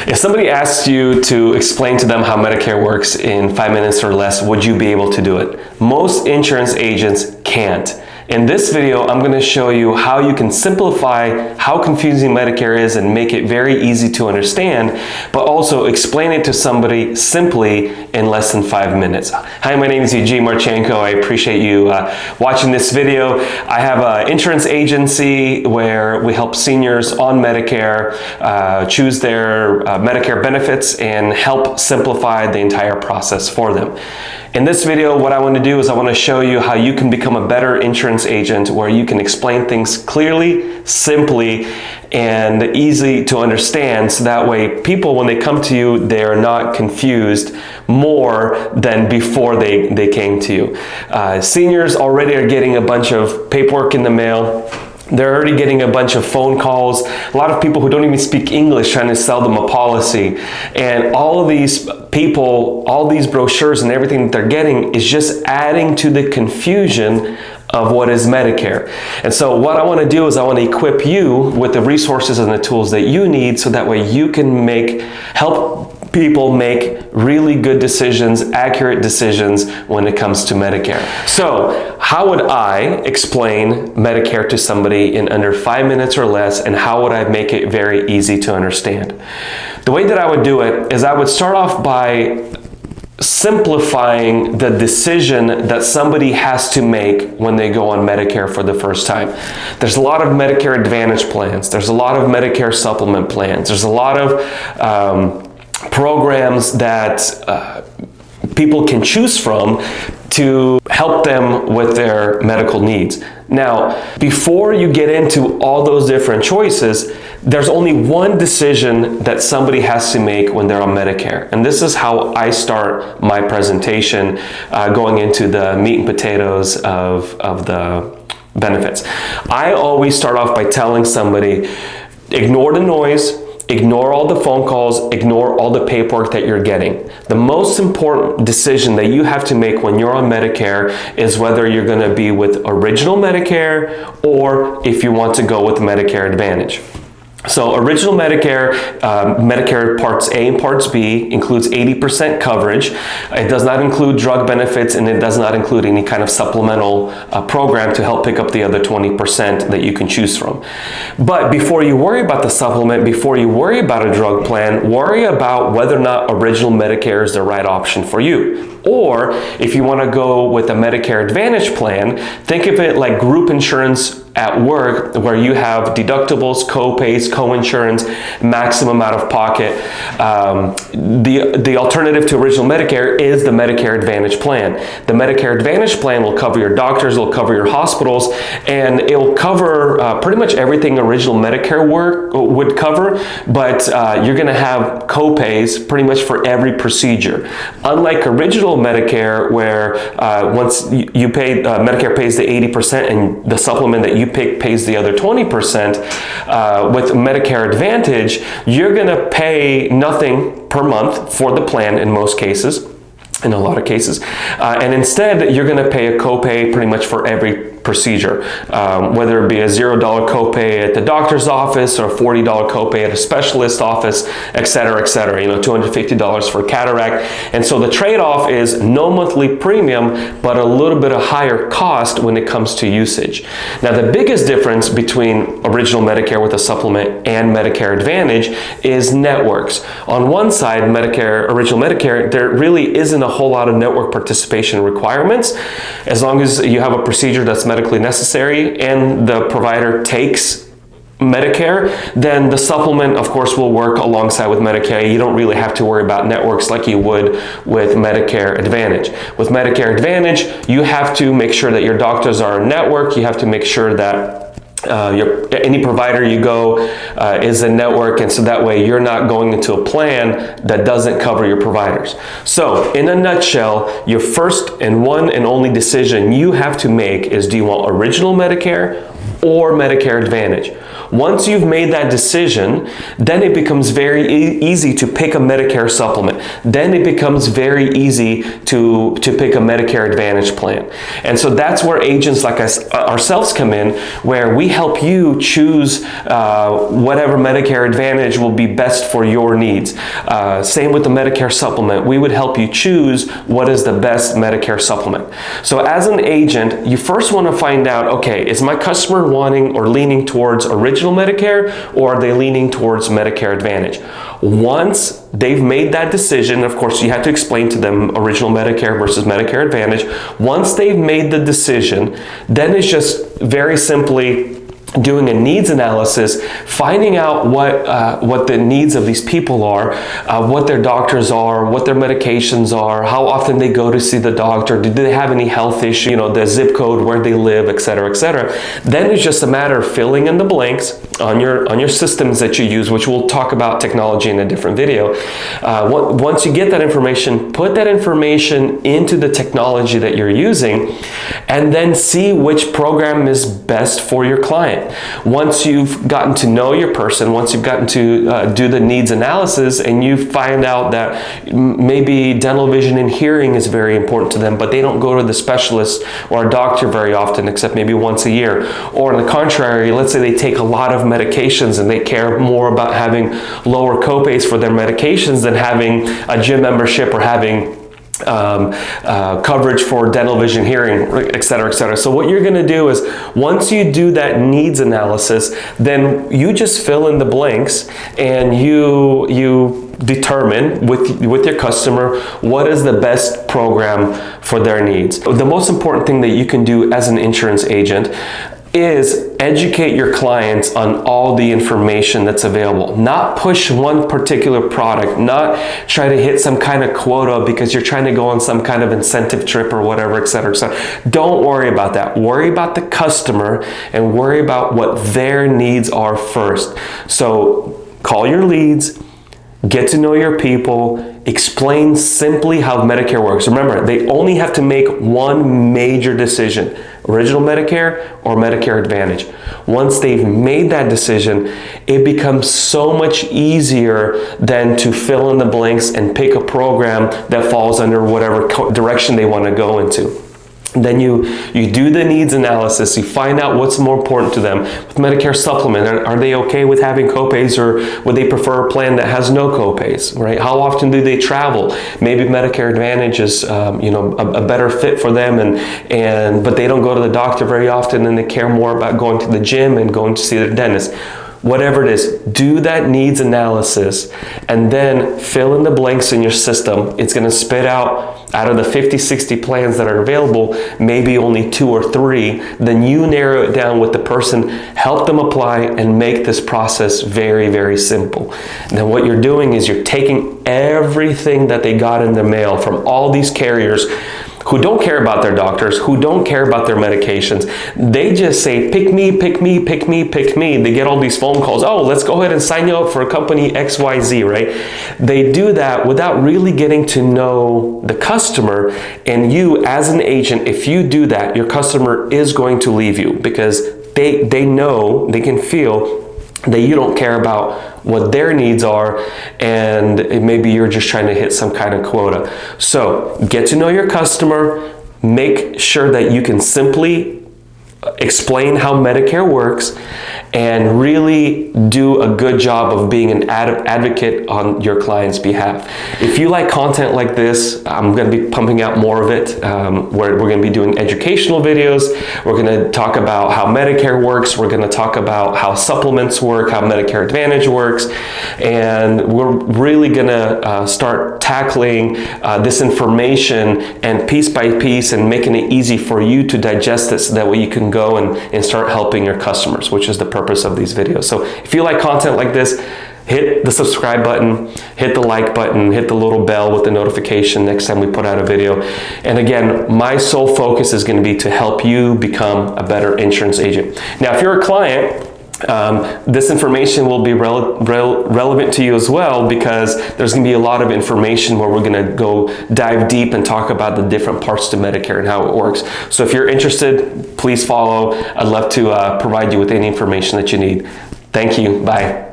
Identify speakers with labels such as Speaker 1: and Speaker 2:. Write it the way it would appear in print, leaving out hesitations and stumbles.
Speaker 1: If somebody asked you to explain to them how Medicare works in 5 minutes or less, would you be able to do it? Most insurance agents can't. In this video, I'm going to show you how you can simplify how confusing Medicare is and make it very easy to understand, but also explain it to somebody simply in less than 5 minutes. Hi, my name is Eugene Marchenko. I appreciate you watching this video. I have an insurance agency where we help seniors on Medicare choose their Medicare benefits and help simplify the entire process for them. In this video, what I want to do is I want to show you how you can become a better insurance agent where you can explain things clearly, simply, and easy to understand, so that way people, when they come to you, they are not confused more than before they came to you. Seniors already are getting a bunch of paperwork in the mail. They're already getting a bunch of phone calls. A lot of people who don't even speak English trying to sell them a policy. And all of these people, all these brochures and everything that they're getting is just adding to the confusion of what is Medicare. And so what I want to do is I want to equip you with the resources and the tools that you need, so that way you can help people make really good decisions, accurate decisions when it comes to Medicare. So how would I explain Medicare to somebody in under 5 minutes or less, and how would I make it very easy to understand? The way that I would do it is I would start off by simplifying the decision that somebody has to make when they go on Medicare for the first time. There's a lot of Medicare Advantage plans. There's a lot of Medicare supplement plans. There's a lot of programs that people can choose from to help them with their medical needs. Now, before you get into all those different choices, there's only one decision that somebody has to make when they're on Medicare. And this is how I start my presentation, going into the meat and potatoes of the benefits. I always start off by telling somebody, ignore the noise, ignore all the phone calls, ignore all the paperwork that you're getting. The most important decision that you have to make when you're on Medicare is whether you're going to be with original Medicare or if you want to go with Medicare Advantage. So original Medicare, Medicare Parts A and Parts B includes 80% coverage. It does not include drug benefits, and it does not include any kind of supplemental program to help pick up the other 20% that you can choose from. But before you worry about the supplement, before you worry about a drug plan, worry about whether or not original Medicare is the right option for you. Or if you want to go with a Medicare Advantage plan, think of it like group insurance at work, where you have deductibles, co-pays, co-insurance, maximum out of pocket. The alternative to original Medicare is the Medicare Advantage plan. The Medicare Advantage plan will cover your doctors, it'll cover your hospitals, and it will cover pretty much everything original Medicare would cover, but you're going to have co-pays pretty much for every procedure. Unlike original Medicare, where once you pay, Medicare pays the 80% and the supplement that you pick pays the other 20%, with Medicare Advantage, you're going to pay nothing per month for the plan in most cases, in a lot of cases, and instead you're going to pay a copay pretty much for every procedure, whether it be a $0 copay at the doctor's office or a $40 copay at a specialist office, etc., etc. You know, $250 for cataract. And so the trade-off is no monthly premium, but a little bit of higher cost when it comes to usage. Now, the biggest difference between original Medicare with a supplement and Medicare Advantage is networks. On one side, original Medicare, there really isn't a whole lot of network participation requirements. As long as you have a procedure that's medically necessary and the provider takes Medicare, then the supplement, of course, will work alongside with Medicare. You don't really have to worry about networks like you would with Medicare Advantage. With Medicare Advantage, you have to make sure that your doctors are a network. You have to make sure that any provider you go is a network, and so that way you're not going into a plan that doesn't cover your providers. So in a nutshell, your first and one and only decision you have to make is, do you want original Medicare or Medicare Advantage. Once you've made that decision, then it becomes very easy to pick a Medicare supplement. Then it becomes very easy to pick a Medicare Advantage plan. And so that's where agents like us ourselves come in, where we help you choose whatever Medicare Advantage will be best for your needs. Same with the Medicare supplement. We would help you choose what is the best Medicare supplement. So as an agent, you first want to find out, okay, is my customer wanting or leaning towards original Medicare, or are they leaning towards Medicare Advantage? Once they've made that decision, of course, you have to explain to them original Medicare versus Medicare Advantage. Once they've made the decision, then it's just very simply doing a needs analysis, finding out what the needs of these people are, what their doctors are, what their medications are, how often they go to see the doctor, do they have any health issue, the zip code, where they live, etc., etc. Then it's just a matter of filling in the blanks on your systems that you use, which we'll talk about technology in a different video. Once you get that information, put that information into the technology that you're using, and then see which program is best for your client. Once you've gotten to know your person, once you've gotten to do the needs analysis, and you find out that maybe dental, vision, and hearing is very important to them, but they don't go to the specialist or a doctor very often, except maybe once a year. Or on the contrary, let's say they take a lot of medications and they care more about having lower copays for their medications than having a gym membership or having coverage for dental, vision, hearing, etc., etc. So what you're going to do is, once you do that needs analysis, then you just fill in the blanks, and you determine with your customer what is the best program for their needs. The most important thing that you can do as an insurance agent is educate your clients on all the information that's available. Not push one particular product, not try to hit some kind of quota because you're trying to go on some kind of incentive trip or whatever, etc., etc. Don't worry about that. Worry about the customer and worry about what their needs are first. So call your leads, get to know your people, explain simply how Medicare works. Remember, they only have to make one major decision: original Medicare or Medicare Advantage. Once they've made that decision, it becomes so much easier than to fill in the blanks and pick a program that falls under whatever direction they want to go into. Then you do the needs analysis, you find out what's more important to them. With Medicare supplement, are they okay with having copays, or would they prefer a plan that has no copays, right? How often do they travel? Maybe Medicare Advantage is a better fit for them, but they don't go to the doctor very often, and they care more about going to the gym and going to see their dentist. Whatever it is, do that needs analysis and then fill in the blanks in your system. It's going to spit out of the 50, 60 plans that are available, maybe only 2 or 3. Then you narrow it down with the person, help them apply, and make this process very, very simple. And then what you're doing is you're taking everything that they got in the mail from all these carriers who don't care about their doctors, who don't care about their medications. They just say, pick me, pick me, pick me, pick me. They get all these phone calls. Oh, let's go ahead and sign you up for a company XYZ, right? They do that without really getting to know the customer. And you, as an agent, if you do that, your customer is going to leave you, because they know, they can feel that you don't care about what their needs are, and maybe you're just trying to hit some kind of quota. So get to know your customer, make sure that you can simply explain how Medicare works, and really do a good job of being an advocate on your client's behalf. If you like content like this, I'm going to be pumping out more of it. We're going to be doing educational videos. We're going to talk about how Medicare works. We're going to talk about how supplements work, how Medicare Advantage works. And we're really going to start tackling this information and piece by piece, and making it easy for you to digest it, so that way you can go and start helping your customers, which is the purpose of these videos. So if you like content like this, hit the subscribe button, hit the like button, hit the little bell with the notification next time we put out a video. And again, my sole focus is going to be to help you become a better insurance agent. Now, if you're a client This information will be relevant to you as well, because there's going to be a lot of information where we're going to go dive deep and talk about the different parts to Medicare and how it works. So if you're interested, please follow. I'd love to provide you with any information that you need. Thank you. Bye.